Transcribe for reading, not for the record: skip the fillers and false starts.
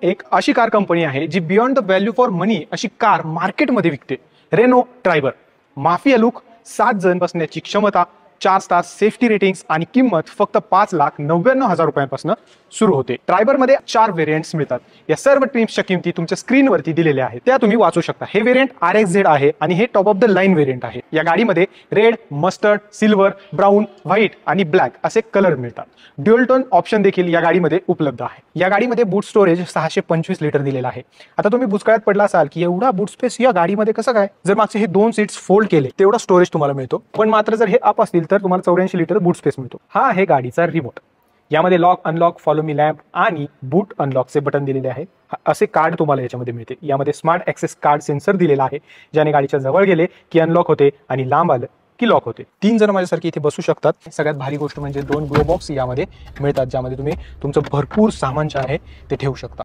एक अशी car company आहे जी बियॉन्ड द व्हॅल्यू फॉर मनी अशी कार मार्केटमध्ये विकते. रेनो ट्रायबर, माफिया लुक, 7 जण बसण्याची क्षमता, 4 स्टार सेफ्टी रेटिंग्स आणि किंमत फक्त 5,99,000 रुपयांपासून सुरू होते. ट्रायबर मध्ये 4 व्हेरियंट्स मिळतात. या सर्व ट्रिम्सच्या किमती तुमच्या स्क्रीनवरती दिलेल्या आहेत, त्या तुम्ही वाचू शकता. हे व्हेरियंट RXZ आहे आणि हे top of the line variant आहे. या गाडीमध्ये red, mustard, silver, brown, white आणि ब्लॅक असे कलर मिळतात. ड्युअल टोन ऑप्शन देखील या गाडीमध्ये उपलब्ध आहे. या गाडीमध्ये बूट स्टोरेज 625 लिटर दिलेला आहे. आता तुम्ही बुचकळ्यात पडला असाल की एवढा बूट स्पेस या गाडीमध्ये कसं काय? जर मागचे हे 2 सीट्स फोल्ड केले तेवढा स्टोरेज तुम्हाला मिळतो, पण मात्र जर हे अप असतील तर तुम्हाला 84 लिटर बूट स्पेस मिळतो. हा आहे गाडीचा रिमोट. यामध्ये lock, unlock, follow me lamp आणि बूट अनलॉकचे बटन दिलेले आहे. असे कार्ड तुम्हाला याच्यामध्ये मिळते. यामध्ये स्मार्ट ॲक्सेस कार्ड सेन्सर दिलेला आहे, ज्याने गाडीच्या जवळ गेले की अनलॉक होते आणि लांब आलं की लॉक होते. 3 जण माझ्यासारखी इथे बसू शकतात. सगळ्यात भारी गोष्ट म्हणजे 2 ग्लो बॉक्स यामध्ये मिळतात, ज्यामध्ये तुम्ही तुमचं भरपूर सामान जे आहे ते ठेवू शकता.